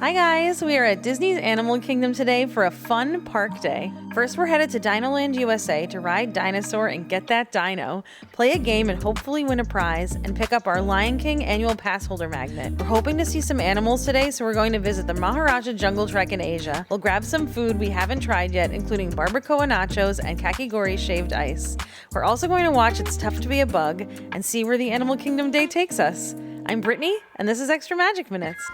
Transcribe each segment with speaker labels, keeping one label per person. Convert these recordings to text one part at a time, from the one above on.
Speaker 1: Hi guys, we are at Disney's Animal Kingdom today for a fun park day. First, we're headed to DinoLand USA to ride Dinosaur and get that dino, play a game and hopefully win a prize, and pick up our Lion King annual Passholder magnet. We're hoping to see some animals today, so we're going to visit the Maharajah Jungle Trek in Asia. We'll grab some food we haven't tried yet, including Barbacoa Nachos and Kakigori shaved ice. We're also going to watch It's Tough to Be a Bug and see where the Animal Kingdom day takes us. I'm Brittany, and this is Extra Magic Minutes.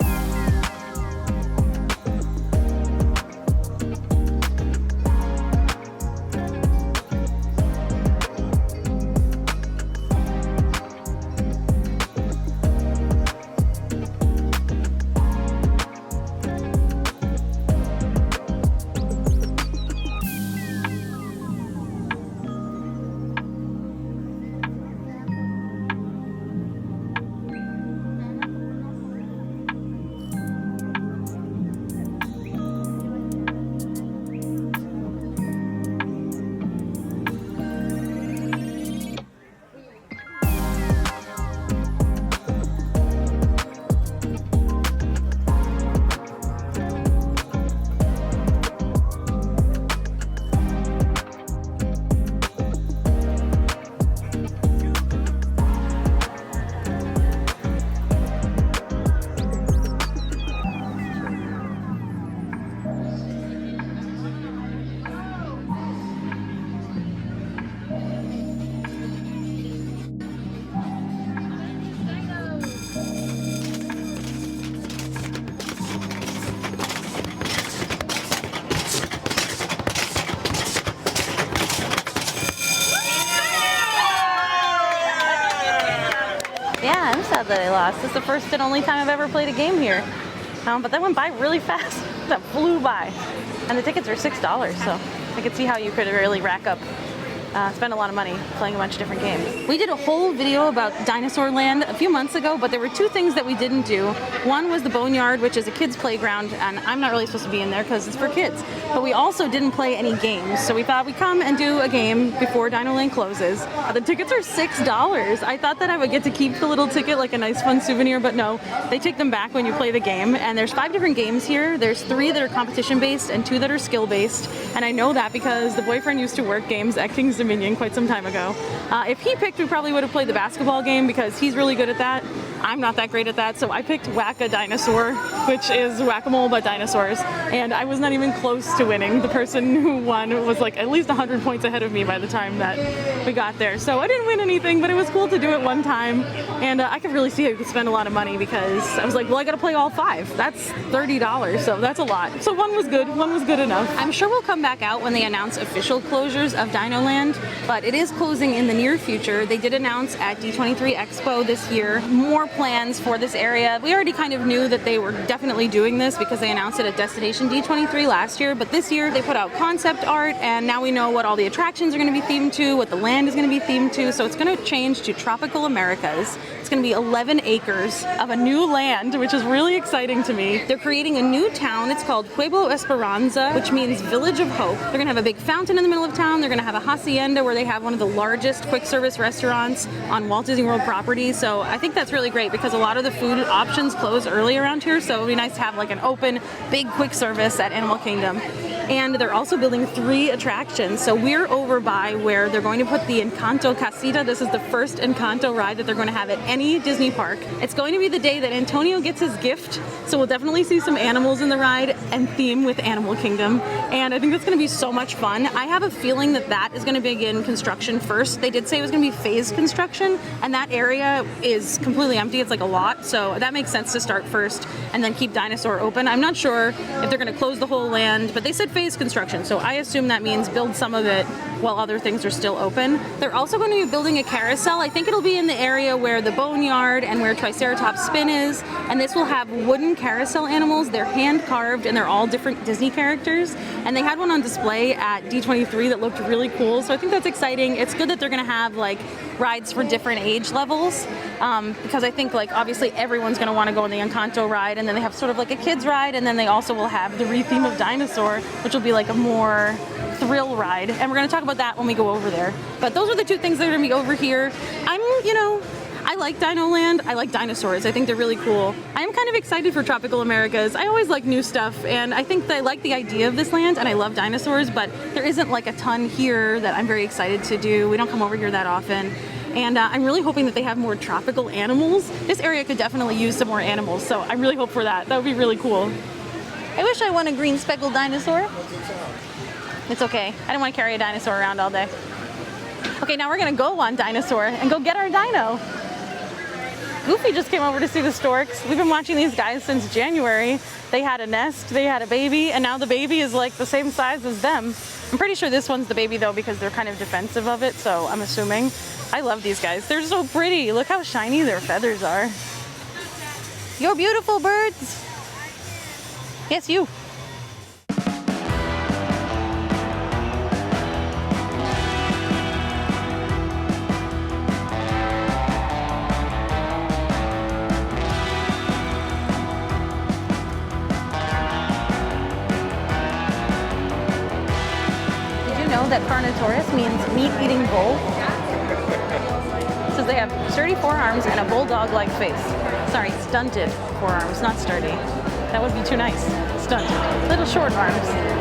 Speaker 1: Yeah, I'm sad that I lost. This is the first and only time I've ever played a game here. But that went by really fast. That flew by. And the tickets are $6, so I could see how you could really rack up, spend a lot of money playing a bunch of different games. We did a whole video about Dinosaur Land a few months ago, but there were two things that we didn't do. One was the Boneyard, which is a kid's playground, and I'm not really supposed to be in there because it's for kids. But we also didn't play any games, so we thought we'd come and do a game before DinoLand closes. The tickets are $6. I thought that I would get to keep the little ticket like a nice fun souvenir, but no, they take them back when you play the game. And there's 5 different games here. There's 3 that are competition based and 2 that are skill based. And I know that because the boyfriend used to work games at King's Dominion quite some time ago. If he picked, we probably would have played the basketball game because he's really good at that. I'm not that great at that, so I picked Whack-A-Dinosaur, which is whack-a-mole but dinosaurs, and I was not even close to winning. The person who won was like at least 100 points ahead of me by the time that we got there. So I didn't win anything, but it was cool to do it one time, and I could really see I could spend a lot of money because I was like, well, I gotta play all 5. That's $30, so that's a lot. So one was good enough. I'm sure we'll come back out when they announce official closures of DinoLand, but it is closing in the near future. They did announce at D23 Expo this year more plans for this area. We already kind of knew that they were definitely doing this because they announced it at Destination D23 last year, but this year they put out concept art, and now we know what all the attractions are going to be themed to, what the land is going to be themed to, so it's going to change to Tropical Americas. It's going to be 11 acres of a new land, which is really exciting to me. They're creating a new town. It's called Pueblo Esperanza, which means Village of Hope. They're going to have a big fountain in the middle of town. They're going to have a hacienda where they have one of the largest quick service restaurants on Walt Disney World property, so I think that's really great because a lot of the food options close early around here, so it would be nice to have like an open, big quick service at Animal Kingdom. And they're also building 3 attractions. So we're over by where they're going to put the Encanto Casita. This is the first Encanto ride that they're going to have at any Disney park. It's going to be the day that Antonio gets his gift, so we'll definitely see some animals in the ride and theme with Animal Kingdom. And I think that's going to be so much fun. I have a feeling that that is going to begin construction first. They did say it was going to be phased construction, and that area is completely empty. It's like a lot, so that makes sense to start first and then keep Dinosaur open. I'm not sure if they're going to close the whole land, but they said phase construction, so I assume that means build some of it while other things are still open. They're also going to be building a carousel. I think it'll be in the area where the Boneyard and where Triceratops Spin is, and this will have wooden carousel animals. They're hand carved and they're all different Disney characters, and they had one on display at D23 that looked really cool, so I think that's exciting. It's good that they're going to have like rides for different age levels, because I think like obviously everyone's going to want to go on the Encanto ride, and then they have sort of like a kids ride, and then they also will have the re-theme of Dinosaur, which will be like a more thrill ride, and we're going to talk about that when we go over there. But those are the 2 things that are going to be over here. I I like DinoLand. I like dinosaurs. I think they're really cool. I'm kind of excited for Tropical Americas. I always like new stuff, and I think that I like the idea of this land, and I love dinosaurs, but there isn't like a ton here that I'm very excited to do. We don't come over here that often. And I'm really hoping that they have more tropical animals. This area could definitely use some more animals, so I really hope for that. That would be really cool. I wish I won a green speckled dinosaur. It's okay. I don't want to carry a dinosaur around all day. Okay, now we're gonna go on Dinosaur and go get our dino. Goofy just came over to see the storks. We've been watching these guys since January. They had a nest, they had a baby, and now the baby is like the same size as them. I'm pretty sure this one's the baby though because they're kind of defensive of it, so I'm assuming. I love these guys. They're so pretty. Look how shiny their feathers are. You're beautiful birds. Yes, you. That Carnotaurus means meat-eating bull. It says they have sturdy forearms and a bulldog-like face. Sorry, stunted forearms, not sturdy. That would be too nice. Stunted. Little short arms.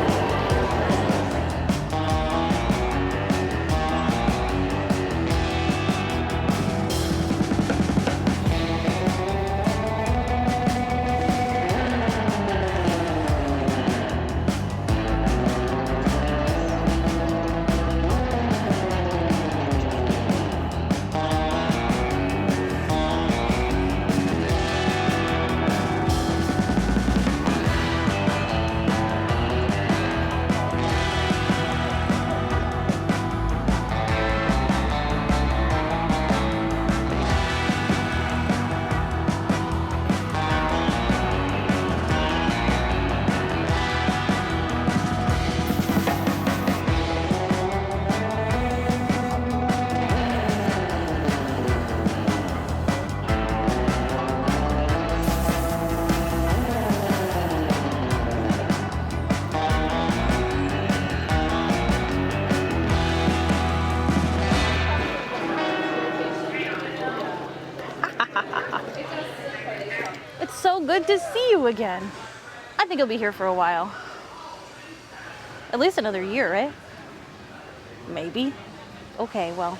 Speaker 1: It's so good to see you again. I think you'll be here for a while. At least another year, right? Maybe. Okay, well,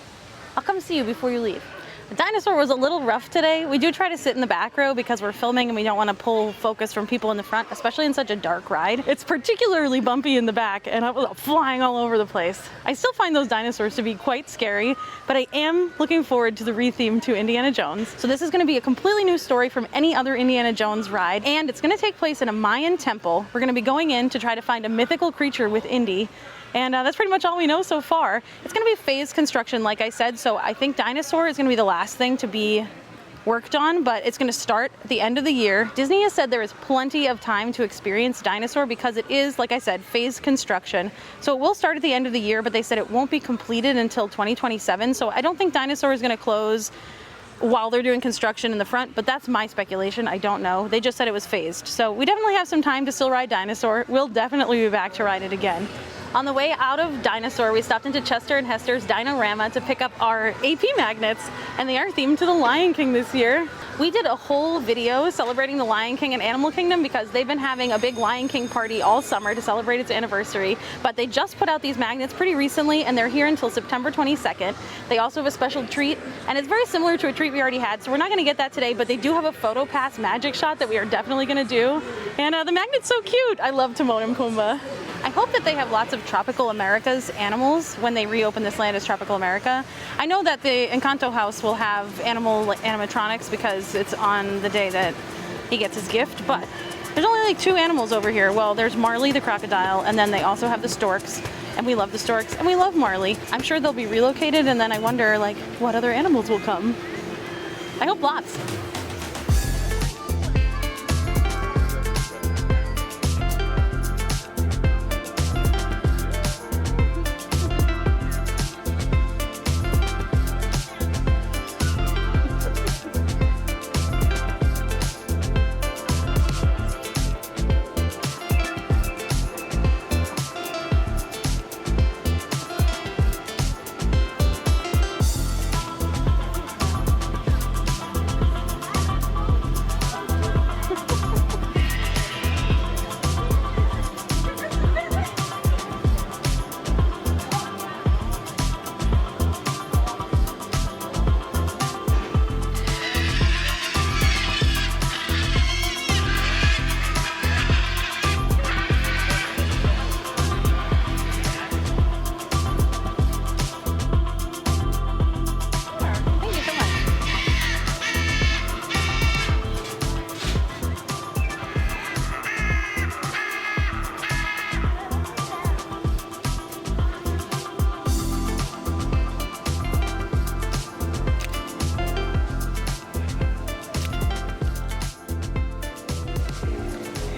Speaker 1: I'll come see you before you leave. The dinosaur was a little rough today. We do try to sit in the back row because we're filming and we don't want to pull focus from people in the front, especially in such a dark ride. It's particularly bumpy in the back and I was flying all over the place. I still find those dinosaurs to be quite scary, but I am looking forward to the retheme to Indiana Jones. So this is going to be a completely new story from any other Indiana Jones ride, and it's going to take place in a Mayan temple. We're going to be going in to try to find a mythical creature with Indy. And that's pretty much all we know so far. It's gonna be phased construction, like I said, so I think Dinosaur is gonna be the last thing to be worked on, but it's gonna start at the end of the year. Disney has said there is plenty of time to experience Dinosaur because it is, like I said, phased construction. So it will start at the end of the year, but they said it won't be completed until 2027. So I don't think Dinosaur is gonna close while they're doing construction in the front, but that's my speculation. I don't know. They just said it was phased. So we definitely have some time to still ride Dinosaur. We'll definitely be back to ride it again. On the way out of Dinosaur, we stopped into Chester and Hester's Dinorama to pick up our AP magnets, and they are themed to the Lion King this year. We did a whole video celebrating the Lion King and Animal Kingdom because they've been having a big Lion King party all summer to celebrate its anniversary, but they just put out these magnets pretty recently and they're here until September 22nd. They also have a special treat, and it's very similar to a treat we already had, so we're not gonna get that today, but they do have a Photopass magic shot that we are definitely gonna do. And the magnet's so cute. I love Timon and Pumbaa. I hope that they have lots of Tropical America's animals when they reopen this land as Tropical America. I know that the Encanto house will have animatronics because it's on the day that he gets his gift, but there's only like 2 animals over here. Well, there's Marley the crocodile, and then they also have the storks, and we love the storks, and we love Marley. I'm sure they'll be relocated, and then I wonder like what other animals will come. I hope lots.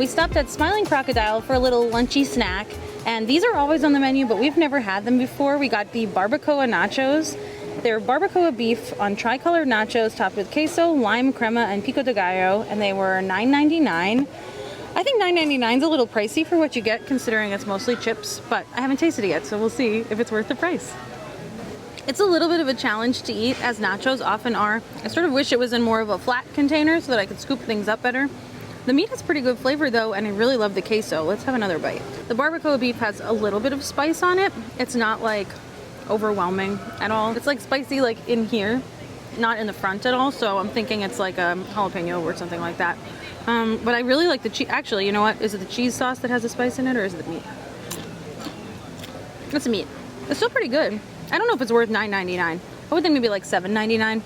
Speaker 1: We stopped at Smiling Crocodile for a little lunchy snack, and these are always on the menu, but we've never had them before. We got the Barbacoa Nachos. They're barbacoa beef on tricolored nachos topped with queso, lime, crema, and pico de gallo, and they were $9.99. I think $9.99 is a little pricey for what you get, considering it's mostly chips, but I haven't tasted it yet, so we'll see if it's worth the price. It's a little bit of a challenge to eat, as nachos often are. I sort of wish it was in more of a flat container so that I could scoop things up better. The meat has pretty good flavor though, and I really love the queso. Let's have another bite. The barbacoa beef has a little bit of spice on it. It's not like overwhelming at all. It's like spicy like in here, not in the front at all, so I'm thinking it's like a jalapeno or something like that. But I really like the cheese. Actually, you know what? Is it the cheese sauce that has the spice in it, or is it the meat? It's the meat. It's still pretty good. I don't know if it's worth $9.99. I would think maybe like $7.99,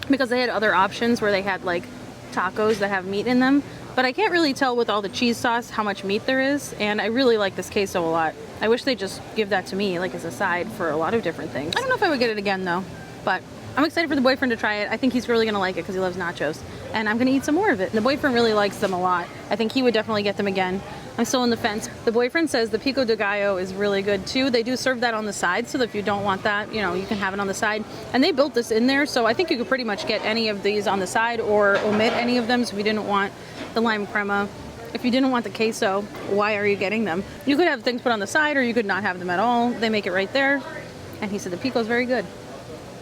Speaker 1: because they had other options where they had like tacos that have meat in them. But I can't really tell with all the cheese sauce how much meat there is, and I really like this queso a lot. I wish they'd just give that to me like as a side for a lot of different things. I don't know if I would get it again though, but I'm excited for the boyfriend to try it. I think he's really gonna like it because he loves nachos, and I'm gonna eat some more of it. The boyfriend really likes them a lot. I think he would definitely get them again. I'm still on the fence. The boyfriend says the pico de gallo is really good too. They do serve that on the side, so that if you don't want that, you know, you can have it on the side. And they built this in there, so I think you could pretty much get any of these on the side or omit any of them. So if you didn't want the lime crema, if you didn't want the queso, why are you getting them? You could have things put on the side, or you could not have them at all. They make it right there. And he said the pico is very good.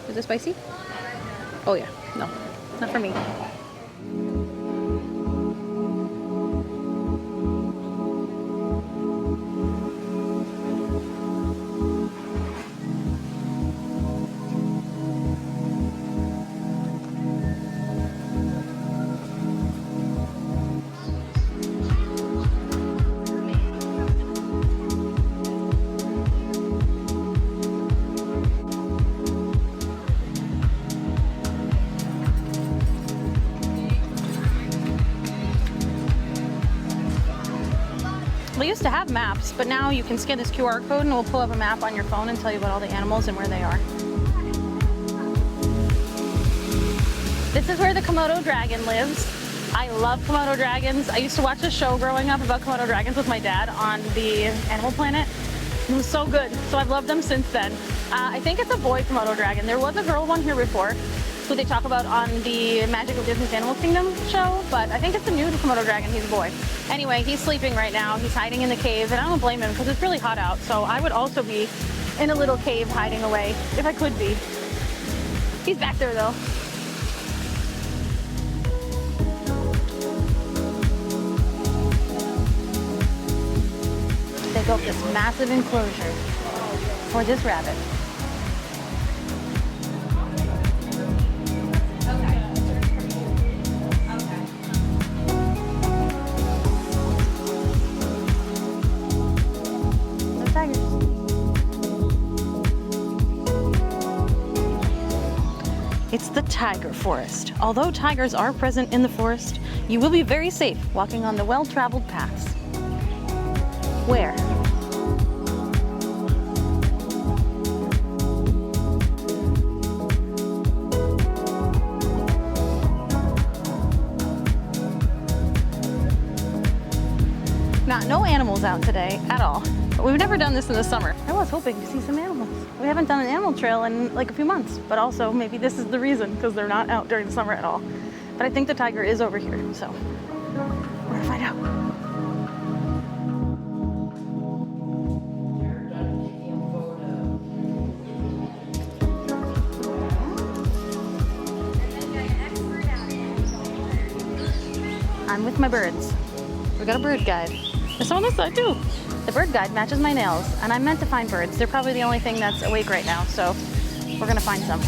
Speaker 1: Is it spicy? Oh yeah, no, not for me. We used to have maps, but now you can scan this QR code and it will pull up a map on your phone and tell you about all the animals and where they are. This is where the Komodo dragon lives. I love Komodo dragons. I used to watch a show growing up about Komodo dragons with my dad on the Animal Planet. It was so good, so I've loved them since then. I think it's a boy Komodo dragon. There was a girl one here before, who they talk about on the Magical Disney's Animal Kingdom show, but I think it's a new Komodo dragon. He's a boy. Anyway, he's sleeping right now. He's hiding in the cave, and I don't blame him because it's really hot out, so I would also be in a little cave hiding away if I could be. He's back there though. They built this massive enclosure for this rabbit. It's the tiger forest. Although tigers are present in the forest, you will be very safe walking on the well-traveled paths. Where? No animals out today at all. But we've never done this in the summer. I was hoping to see some animals. We haven't done an animal trail in like a few months, but also maybe this is the reason, because they're not out during the summer at all. But I think the tiger is over here, so we're gonna find out. I'm with my birds. We got a bird guide. There's one on this side too. The bird guide matches my nails, and I'm meant to find birds. They're probably the only thing that's awake right now, so we're gonna find some.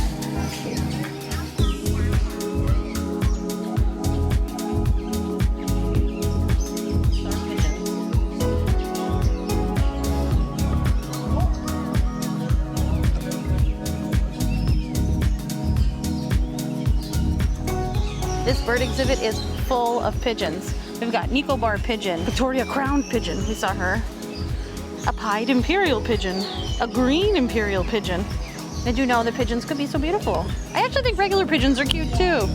Speaker 1: This bird exhibit is full of pigeons. We've got Nicobar pigeon, Victoria crowned pigeon, we saw her, a pied imperial pigeon, a green imperial pigeon. Did you know that pigeons could be so beautiful? I actually think regular pigeons are cute too.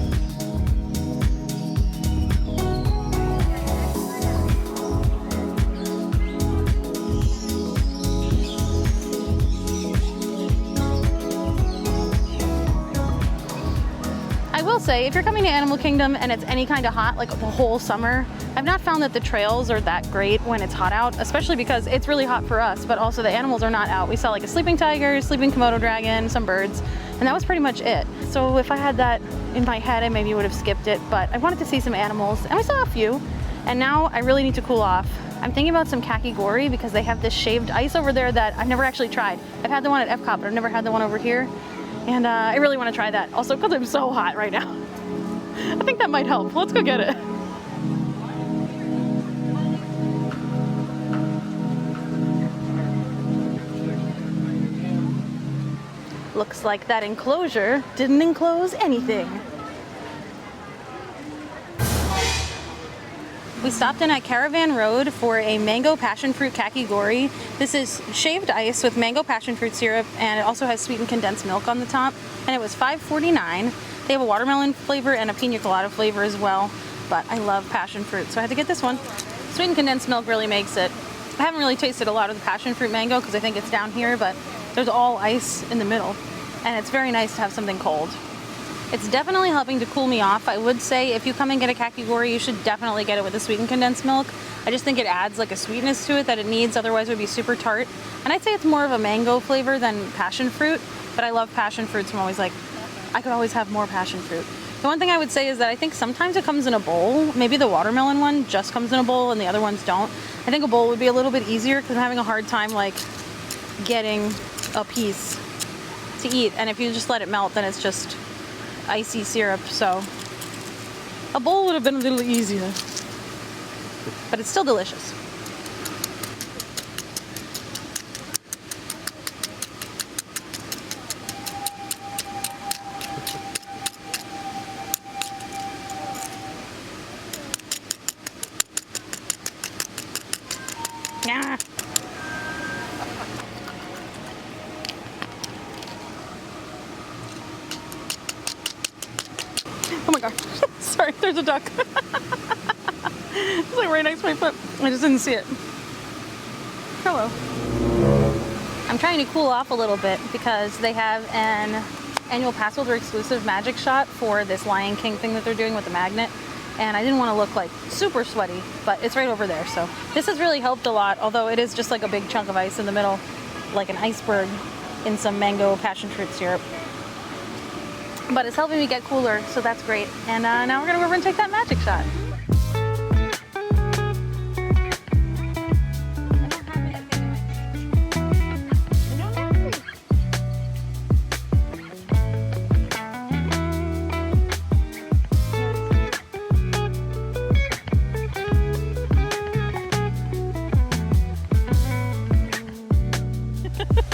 Speaker 1: say, if you're coming to Animal Kingdom and it's any kind of hot, like the whole summer, I've not found that the trails are that great when it's hot out, especially because it's really hot for us, but also the animals are not out. We saw like a sleeping tiger, sleeping Komodo dragon, some birds, and that was pretty much it. So if I had that in my head, I maybe would have skipped it, but I wanted to see some animals, and we saw a few, and now I really need to cool off. I'm thinking about some Kakigori because they have this shaved ice over there that I've never actually tried. I've had the one at Epcot, but I've never had the one over here. And I really want to try that. Also, because I'm so hot right now. I think that might help. Let's go get it. Looks like that enclosure didn't enclose anything. We stopped in at Caravan Road for a mango passion fruit kakigori. This is shaved ice with mango passion fruit syrup, and it also has sweetened condensed milk on the top, and it was $5.49. They have a watermelon flavor and a pina colada flavor as well, but I love passion fruit, so I had to get this one. Sweetened condensed milk really makes it. I haven't really tasted a lot of the passion fruit mango because I think it's down here, but there's all ice in the middle, and it's very nice to have something cold. It's definitely helping to cool me off. I would say if you come and get a kakigori, you should definitely get it with the sweetened condensed milk. I just think it adds like a sweetness to it that it needs, otherwise it would be super tart. And I'd say it's more of a mango flavor than passion fruit, but I love passion fruit, so I'm always like, I could always have more passion fruit. The one thing I would say is that I think sometimes it comes in a bowl. Maybe the watermelon one just comes in a bowl and the other ones don't. I think a bowl would be a little bit easier because I'm having a hard time like getting a piece to eat. And if you just let it melt, then it's just icy syrup, so a bowl would have been a little easier, but it's still delicious. Yeah. Oh my gosh, sorry, there's a duck. It's like right next to my foot. I just didn't see it. Hello. I'm trying to cool off a little bit because they have an annual Passholder exclusive magic shot for this Lion King thing that they're doing with the magnet. And I didn't want to look like super sweaty, but it's right over there. So this has really helped a lot, although it is just like a big chunk of ice in the middle, like an iceberg in some mango passion fruit syrup. But it's helping me get cooler, so that's great. And now we're gonna go over and take that magic shot.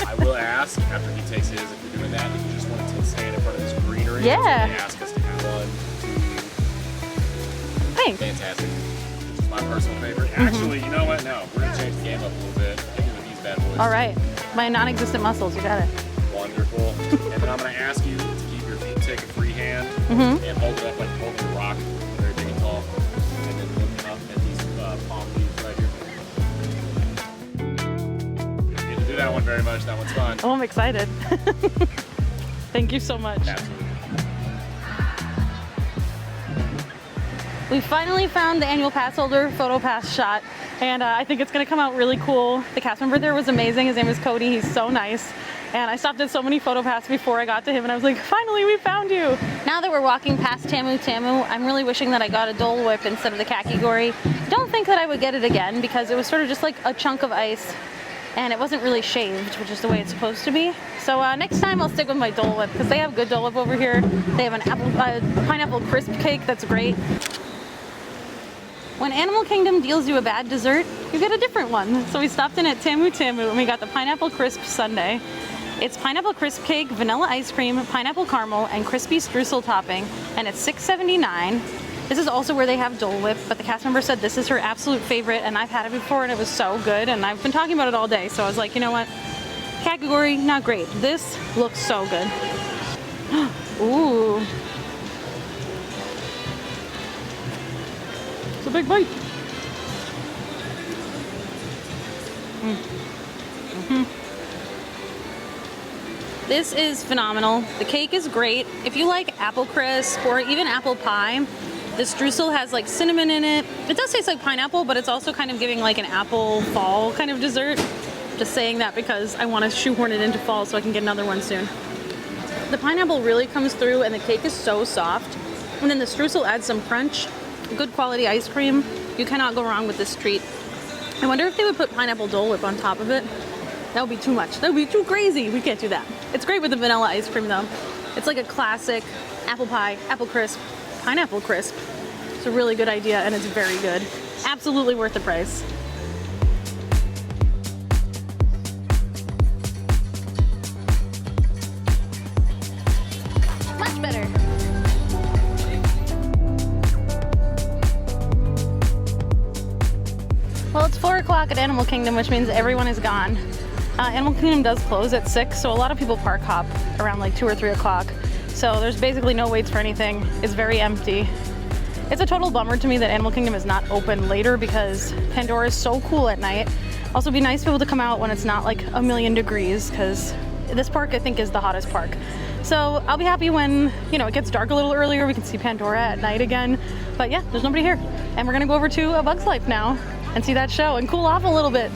Speaker 2: I will ask after he takes his, if you're doing that, if you just want to stand in front of this greenery.
Speaker 1: Yeah.
Speaker 2: They ask us to have one.
Speaker 1: Thanks.
Speaker 2: Fantastic. Which is my personal favorite. Actually, you know what? No, we're going to change the game up a little bit. Hit me with these bad boys.
Speaker 1: All right. My non-existent muscles, you got it.
Speaker 2: Wonderful. And then I'm going to ask you to keep your feet, take a free hand, and hold it up like holding a rock, very big and tall. And then looking up at these palm leaves right here. You don't get to do that one very much. That one's fun.
Speaker 1: Oh, I'm excited. Thank you so much.
Speaker 2: Absolutely.
Speaker 1: We finally found the annual Passholder Photopass shot, and I think it's going to come out really cool. The cast member there was amazing. His name is Cody. He's so nice. And I stopped at so many Photopass before I got to him, and I was like, finally, we found you. Now that we're walking past Tamu, I'm really wishing that I got a Dole Whip instead of the Kakigori. Don't think that I would get it again because it was sort of just like a chunk of ice, and it wasn't really shaved, which is the way it's supposed to be. So next time I'll stick with my Dole Whip because they have good Dole Whip over here. They have an pineapple crisp cake that's great. When Animal Kingdom deals you a bad dessert, you get a different one. So we stopped in at Tamu and we got the pineapple crisp sundae. It's pineapple crisp cake, vanilla ice cream, pineapple caramel, and crispy streusel topping, and it's $6.79. This is also where they have Dole Whip, but the cast member said this is her absolute favorite, and I've had it before and it was so good, and I've been talking about it all day, so I was like, you know what? Kakigori, not great. This looks so good. Ooh. It's a big bite. This is phenomenal. The cake is great. If you like apple crisp or even apple pie, the streusel has like cinnamon in it. It does taste like pineapple, but it's also kind of giving like an apple fall kind of dessert. Just saying that because I want to shoehorn it into fall so I can get another one soon. The pineapple really comes through and the cake is so soft. And then the streusel adds some crunch. Good quality ice cream. You cannot go wrong with this treat. I wonder if they would put pineapple Dole Whip on top of it. That would be too much. That would be too crazy. We can't do that. It's great with the vanilla ice cream though. It's like a classic apple pie, apple crisp, pineapple crisp. It's a really good idea and it's very good. Absolutely worth the price. Much better. Well, it's 4 o'clock at Animal Kingdom, which means everyone is gone. Animal Kingdom does close at 6, so a lot of people park hop around like 2 or 3 o'clock. So there's basically no waits for anything. It's very empty. It's a total bummer to me that Animal Kingdom is not open later because Pandora is so cool at night. Also, it'd be nice to be able to come out when it's not like a million degrees because this park I think is the hottest park. So I'll be happy when, you know, it gets dark a little earlier. We can see Pandora at night again. But yeah, there's nobody here. And we're gonna go over to A Bug's Life now and see that show and cool off a little bit.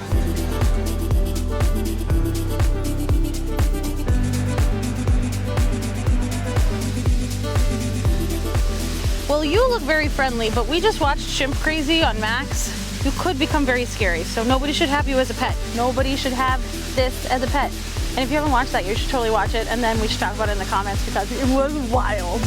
Speaker 1: Well, you look very friendly, but we just watched Chimp Crazy on Max. You could become very scary, so nobody should have you as a pet. Nobody should have this as a pet. And if you haven't watched that, you should totally watch it, and then we should talk about it in the comments because it was wild.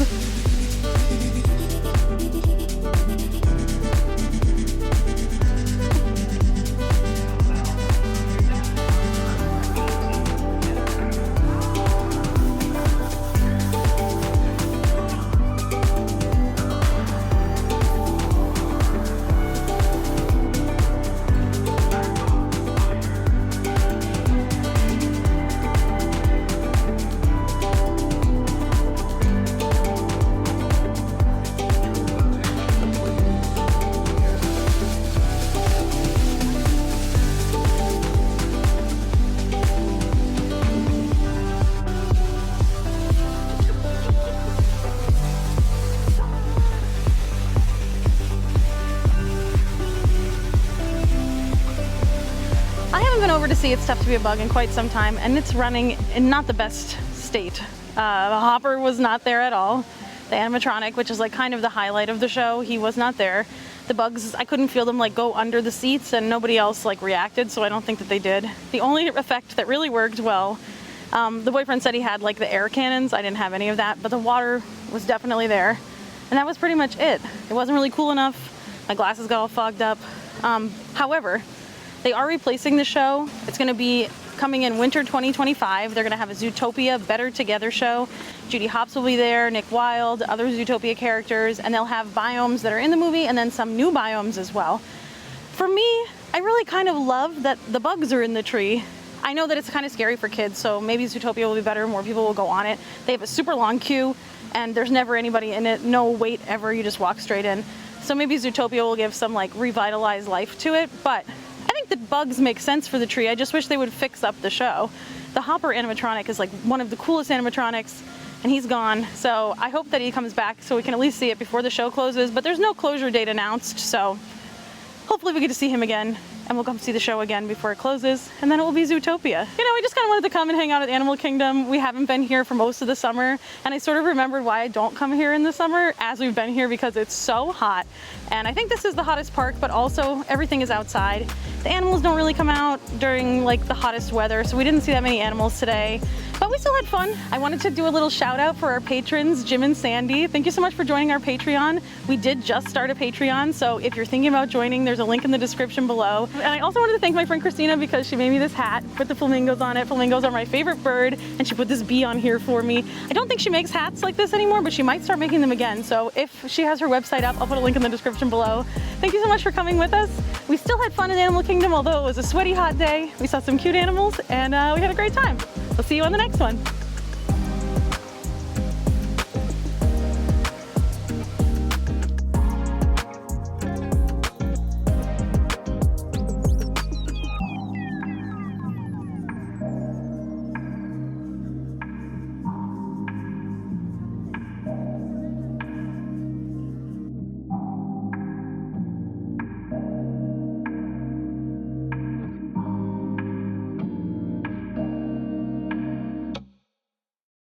Speaker 1: Over to see It's Tough to Be a Bug in quite some time, and it's running in not the best state. The Hopper was not there at all. The animatronic, which is like kind of the highlight of the show, he was not there. The bugs, I couldn't feel them like go under the seats, and nobody else like reacted, so I don't think that they did. The only effect that really worked well, the boyfriend said he had like the air cannons. I didn't have any of that, but the water was definitely there, and that was pretty much it. It wasn't really cool enough. My glasses got all fogged up. However, they are replacing the show. It's gonna be coming in winter 2025. They're gonna have a Zootopia Better Together show. Judy Hopps will be there, Nick Wilde, other Zootopia characters, and they'll have biomes that are in the movie and then some new biomes as well. For me, I really kind of love that the bugs are in the tree. I know that it's kind of scary for kids, so maybe Zootopia will be better, more people will go on it. They have a super long queue and there's never anybody in it, no wait ever, you just walk straight in. So maybe Zootopia will give some like revitalized life to it, but I think the bugs make sense for the tree. I just wish they would fix up the show. The Hopper animatronic is like one of the coolest animatronics and he's gone. So I hope that he comes back so we can at least see it before the show closes, but there's no closure date announced. So hopefully we get to see him again and we'll come see the show again before it closes, and then it will be Zootopia. You know, I just kind of wanted to come and hang out at Animal Kingdom. We haven't been here for most of the summer, and I sort of remembered why I don't come here in the summer as we've been here, because it's so hot. And I think this is the hottest park, but also everything is outside. The animals don't really come out during like the hottest weather, so we didn't see that many animals today, but we still had fun. I wanted to do a little shout out for our patrons, Jim and Sandy. Thank you so much for joining our Patreon. We did just start a Patreon, so if you're thinking about joining, there's a link in the description below. And I also wanted to thank my friend Christina because she made me this hat with the flamingos on it. Flamingos are my favorite bird, and she put this bee on here for me. I don't think she makes hats like this anymore, but she might start making them again. So if she has her website up, I'll put a link in the description below. Thank you so much for coming with us. We still had fun in Animal Kingdom, although it was a sweaty hot day. We saw some cute animals, and we had a great time. We'll see you on the next one.